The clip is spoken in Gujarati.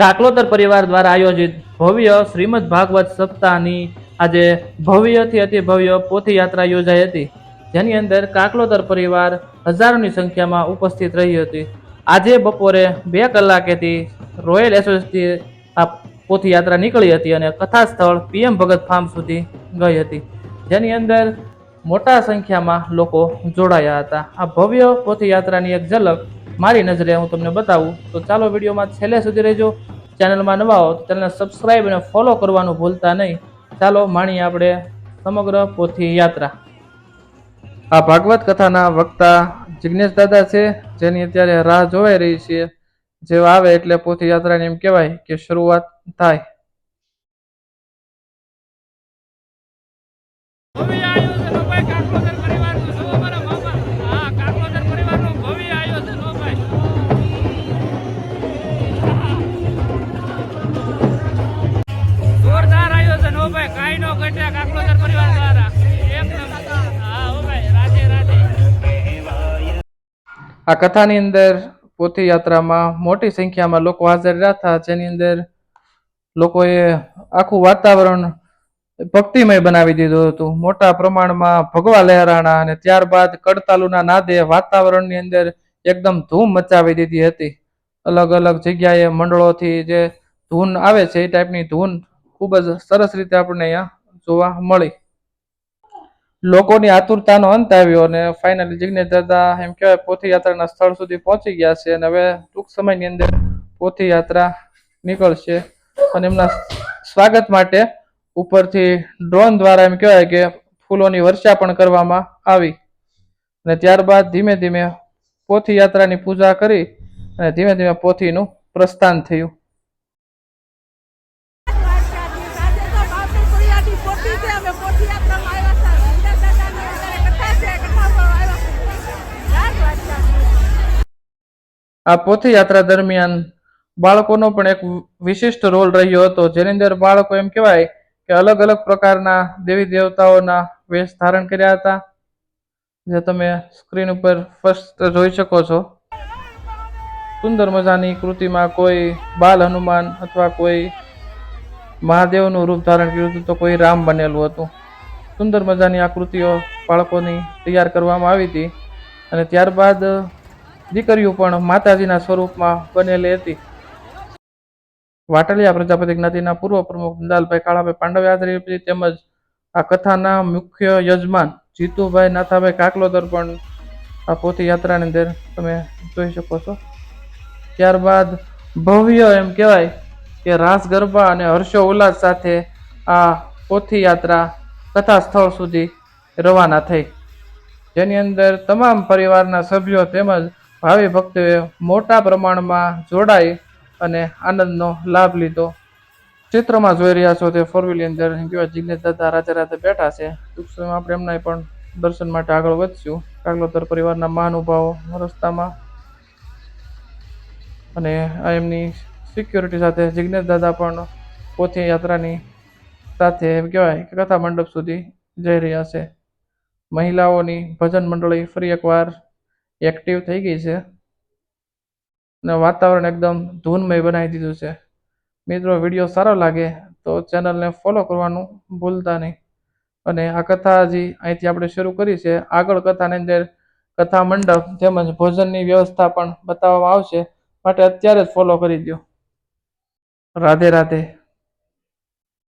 કાકલોતર પરિવાર દ્વારા આયોજિત ભવ્ય શ્રીમદ ભાગવત સપ્તાહની આજે ભવ્યથી અતિ ભવ્ય પોથી યાત્રા યોજાઈ હતી, જેની અંદર કાકલોતર પરિવાર હજારોની સંખ્યામાં ઉપસ્થિત રહી હતી. આજે બપોરે 2 કલાકેથી રોયલ એસોસિએટી આ પોથી યાત્રા નીકળી હતી અને કથા સ્થળ PM ભગત ફાર્મ સુધી ગઈ હતી, જેની અંદર મોટા સંખ્યામાં લોકો જોડાયા હતા. આ ભવ્ય પોથી યાત્રાની એક ઝલક મારી નજરે હું તમને બતાવું તો ચાલો વિડીયોમાં છેલ્લે સુધી રહેજો. ચેનલમાં નવા હો તો ચેનલને સબસ્ક્રાઇબ અને ફોલો કરવાનું ભૂલતા નહીં. ચાલો માણીએ આપણે સમગ્ર પોથી યાત્રા. આ ભાગવત કથાના વક્તા જિગ્નેશ દાદા છે, જેની અત્યારે રાહ જોવાઈ રહી છે. જેવા આવે એટલે પોથી યાત્રાની એમ કહેવાય કે શરૂઆત થાય. આ કથાની અંદર પોથી યાત્રામાં મોટી સંખ્યામાં લોકો હાજર રહ્યા હતા, જેની અંદર લોકોએ આખું વાતાવરણ ભક્તિમય બનાવી દીધું હતું. મોટા પ્રમાણમાં ભગવા લહેરાણા અને ત્યારબાદ કડતાલુના નાદે વાતાવરણની અંદર એકદમ ધૂમ મચાવી દીધી હતી. અલગ અલગ જગ્યાએ મંડળોથી જે ધૂન આવે છે એ ટાઈપની ધૂન ખૂબ જ સરસ રીતે આપણને અહીંયા જોવા મળી. લોકોની આતુરતાનો અંત આવ્યો અને ફાઇનલી જિગ્નેશ દાદા એમ કહેવાય પોથી યાત્રાના સ્થળ સુધી પહોંચી ગયા છે અને હવે ટૂંક સમયની અંદર પોથી યાત્રા નીકળશે અને એમના સ્વાગત માટે ઉપરથી ડ્રોન દ્વારા એમ કહેવાય કે ફૂલોની વર્ષા પણ કરવામાં આવી અને ત્યારબાદ ધીમે ધીમે પોથી યાત્રાની પૂજા કરી અને ધીમે ધીમે પોથીનું પ્રસ્થાન થયું. આ પોથી યાત્રા દરમિયાન બાળકોનો પણ એક વિશિષ્ટ રોલ રહ્યો હતો, જેની અંદર બાળકો એમ કહેવાય કે અલગ અલગ પ્રકારના દેવી દેવતાઓના વેશ ધારણ કર્યા હતા, જે તમે સ્ક્રીન ઉપર ફર્સ્ટ જોઈ શકો છો. સુંદર મજાની કૃતિમાં કોઈ બાલ હનુમાન અથવા કોઈ મહાદેવનું રૂપ ધારણ કર્યું હતું તો કોઈ રામ બનેલું હતું. સુંદર મજાની આકૃતિઓ બાળકોની તૈયાર કરવામાં આવી હતી અને ત્યારબાદ દીકરીઓ પણ માતાજીના સ્વરૂપમાં બનેલી હતી. વાટલિયા પ્રજાપતિ જ્ઞાતિના પૂર્વ પ્રમુખ નંદાલભાઈ કાળાભાઈ પાંડવે હાજર હતી, તેમજ આ કથાના મુખ્ય યજમાન જીતુભાઈ નાથાભાઈ કાકલોતર પણ આ પોથી યાત્રાની અંદર તમે જોઈ શકો છો. ત્યારબાદ ભવ્ય એમ કહેવાય કે રાસ ગરબા અને હર્ષો ઉલ્લાસ સાથે આ પોથી યાત્રા કથા સ્થળ સુધી રવાના થઈ, જેની અંદર તમામ પરિવારના સભ્યો તેમજ ભાવિ ભક્તોએ મોટા પ્રમાણમાં જોડાઈ અને આનંદનો લાભ લીધો. ચિત્રમાં જોઈ રહ્યા છો તે 4 વ્હીલની અંદર કહેવાય જિગ્નેશ દાદા રાધે રાધે બેઠા છે. ટૂંક સમયમાં આપણે એમના પણ દર્શન માટે આગળ વધશું. કાકલોતર પરિવારના મહાનુભાવો રસ્તામાં અને આ એમની સિક્યોરિટી સાથે જિગ્નેશ દાદા પણ પોથી યાત્રાની સાથે એમ કહેવાય કે કથા મંડપ સુધી જઈ રહ્યા છે. મહિલાઓની ભજન મંડળી ફરી એકવાર એક્ટિવ થઈ ગઈ છે અને વાતાવરણ એકદમ ધૂનમય બનાવી દીધું છે. મિત્રો, વિડીયો સારો લાગે તો ચેનલને ફોલો કરવાનું ભૂલતા નહીં અને આ કથા હજી અહીંથી આપણે શરૂ કરી છે. આગળ કથાની અંદર કથા મંડપ તેમજ ભોજનની વ્યવસ્થા પણ બતાવવામાં આવશે, માટે અત્યારે જ ફોલો કરી દો. રાધે રાધે.